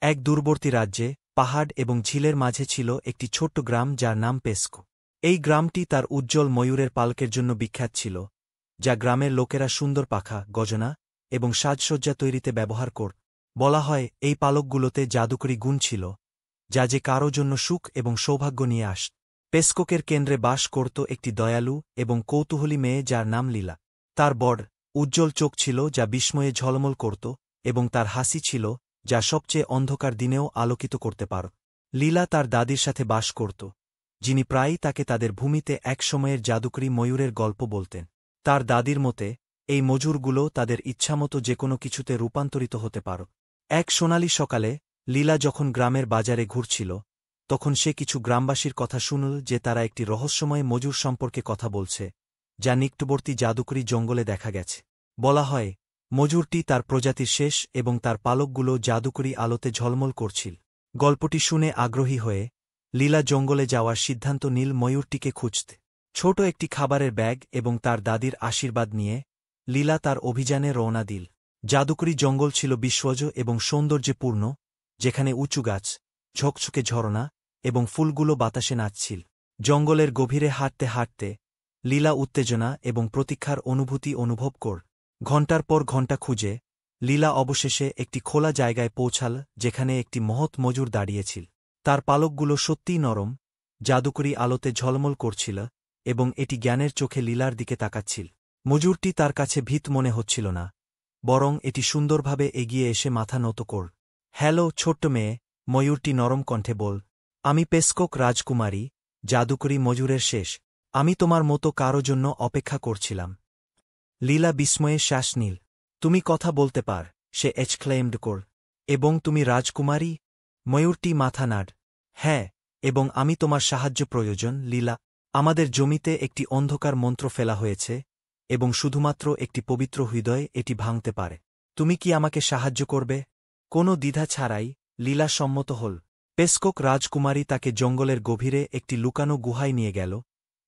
এক দূরবর্তী রাজ্যে পাহাড় এবং ঝিলের মাঝে ছিল একটি ছোট্ট গ্রাম যার নাম পেস্কো। এই গ্রামটি তার উজ্জ্বল ময়ূরের পালকের জন্য বিখ্যাত ছিল, যা গ্রামের লোকেরা সুন্দর পাখা, গজনা এবং সাজসজ্জা তৈরিতে ব্যবহার করত। বলা হয় এই পালকগুলোতে জাদুকরী গুণ ছিল, যা যে কারো জন্য সুখ এবং সৌভাগ্য নিয়ে আসত। পেসকোকের কেন্দ্রে বাস করত একটি দয়ালু এবং কৌতূহলী মেয়ে যার নাম লীলা। তার বড়, উজ্জ্বল চোখ ছিল যা বিস্ময়ে ঝলমল করত, এবং তার হাসি ছিল যা সবচেয়ে অন্ধকার দিনেও আলোকিত করতে পারত। লীলা তার দাদির সাথে বাস করত, যিনি প্রায়ই তাকে তাদের ভূমিতে এক সময়ের জাদুকরী ময়ূরের গল্প বলতেন। তার দাদির মতে এই মজুরগুলো তাদের ইচ্ছামতো যেকোনো কিছুতে রূপান্তরিত হতে পারত। এক সোনালি সকালে লীলা যখন গ্রামের বাজারে ঘুরছিল, তখন সে কিছু গ্রামবাসীর কথা শুনল যে তারা একটি রহস্যময় মজুর সম্পর্কে কথা বলছে, যা নিকটবর্তী জাদুকরী জঙ্গলে দেখা গেছে। বলা হয় মজুরটি তার প্রজাতির শেষ এবং তার পালকগুলো জাদুকরী আলোতে ঝলমল করছিল। গল্পটি শুনে আগ্রহী হয়ে লীলা জঙ্গলে যাওয়ার সিদ্ধান্ত নিল ময়ূরটিকে খুঁজতে। ছোট একটি খাবারের ব্যাগ এবং তার দাদির আশীর্বাদ নিয়ে লীলা তার অভিযানে রওনা দিল। জাদুকরী জঙ্গল ছিল বিস্ময় এবং সৌন্দর্যপূর্ণ, যেখানে উঁচু গাছ, ঝকঝকে ঝরনা এবং ফুলগুলো বাতাসে নাচছিল। জঙ্গলের গভীরে হাঁটতে হাঁটতে লীলা উত্তেজনা এবং প্রতীক্ষার অনুভূতি অনুভব কর। ঘণ্টার পর ঘণ্টা খুঁজে লীলা অবশেষে একটি খোলা জায়গায় পৌঁছাল, যেখানে একটি মহৎ মজুর দাঁড়িয়েছিল। তার পালকগুলো সত্যিই নরম, জাদুকরী আলোতে ঝলমল করছিল, এবং এটি জ্ঞানের চোখে লীলার দিকে তাকাচ্ছিল। মজুরটি তার কাছে ভীত মনে হচ্ছিল না, বরং এটি সুন্দরভাবে এগিয়ে এসে মাথা নত কর। হ্যালো ছোট্ট মেয়ে, ময়ূরটি নরম কণ্ঠে বল। আমি পেসকোক রাজকুমারী, জাদুকরী মজুরের শেষ। আমি তোমার মতো কারো জন্য অপেক্ষা করছিলাম। লীলা বিস্ময়ে শ্বাস নিল। তুমি কথা বলতে পার, সে এক্সক্লেইমড কর। এবং তুমি রাজকুমারী? ময়ূরটি মাথা নাড়। হ্যাঁ, এবং আমি তোমার সাহায্য প্রয়োজন লীলা। আমাদের জমিতে একটি অন্ধকার মন্ত্র ফেলা হয়েছে, এবং শুধুমাত্র একটি পবিত্র হৃদয় এটি ভাঙতে পারে। তুমি কি আমাকে সাহায্য করবে? কোনো দ্বিধা ছাড়াই লীলা সম্মত হল। পেসকোক রাজকুমারী তাকে জঙ্গলের গভীরে একটি লুকানো গুহায় নিয়ে গেল,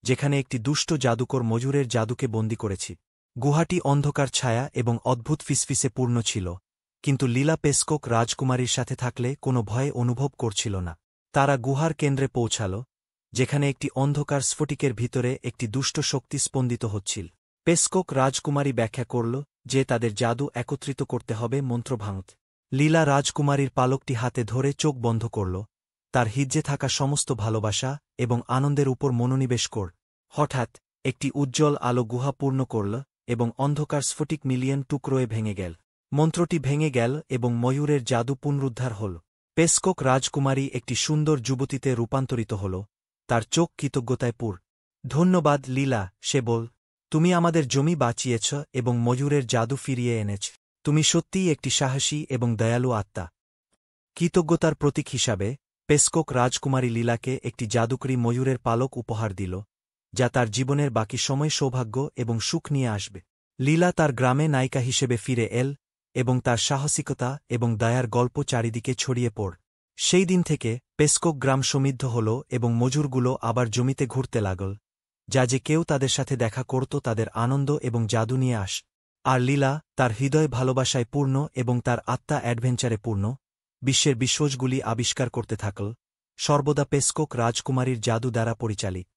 যেখানে একটি দুষ্ট জাদুকর মজুরের জাদুকে বন্দী করেছি। গুহাটি অন্ধকার ছায়া এবং অদ্ভুত ফিসফিসে পূর্ণ ছিল, কিন্তু লীলা পেসকোক রাজকুমারীর সাথে থাকলে কোনো ভয় অনুভব করছিল না। তারা গুহার কেন্দ্রে পৌঁছাল, যেখানে একটি অন্ধকার স্ফটিকের ভিতরে একটি দুষ্ট শক্তি স্পন্দিত হচ্ছিল। পেসকোক রাজকুমারী ব্যাখ্যা করল যে তাদের জাদু একত্রিত করতে হবে মন্ত্র ভাঙতে। লীলা রাজকুমারীর পালকটি হাতে ধরে চোখ বন্ধ করল, তার হৃদয়ে থাকা সমস্ত ভালোবাসা এবং আনন্দের উপর মনোনিবেশ কর। হঠাৎ একটি উজ্জ্বল আলো গুহা পূর্ণ করল, এবং অন্ধকার স্ফটিক মিলিয়ন টুকরোয় ভেঙে গেল। মন্ত্রটি ভেঙে গেল এবং ময়ূরের জাদু পুনরুদ্ধার হল। পেসকোক রাজকুমারী একটি সুন্দর যুবতীতে রূপান্তরিত হল, তার চোখ কৃতজ্ঞতায় পূর্ণ। ধন্যবাদ লীলা, সে বল। তুমি আমাদের জমি বাঁচিয়েছ এবং ময়ূরের জাদু ফিরিয়ে এনেছ। তুমি সত্যিই একটি সাহসী এবং দয়ালু আত্মা। কৃতজ্ঞতার প্রতীক হিসাবে পেসকোক রাজকুমারী লীলাকে একটি জাদুকরী ময়ূরের পালক উপহার দিল, যা তার জীবনের বাকি সময় সৌভাগ্য এবং সুখ নিয়ে আসবে। লীলা তার গ্রামে নায়িকা হিসেবে ফিরে এল, এবং তার সাহসিকতা এবং দয়ার গল্প চারিদিকে ছড়িয়ে পড়। সেই দিন থেকে পেসকোক গ্রাম সমৃদ্ধ হল এবং মজুরগুলো আবার জমিতে ঘুরতে লাগল, যা যে কেউ তাদের সাথে দেখা করত তাদের আনন্দ এবং জাদু নিয়ে আস। আর লীলা তার হৃদয় ভালোবাসায় পূর্ণ এবং তার আত্মা অ্যাডভেঞ্চারে পূর্ণ, বিশ্বের বিশ্বজগুলি আবিষ্কার করতে থাকল, সর্বদা পেসকোক রাজকুমারীর জাদু দ্বারা পরিচালিত।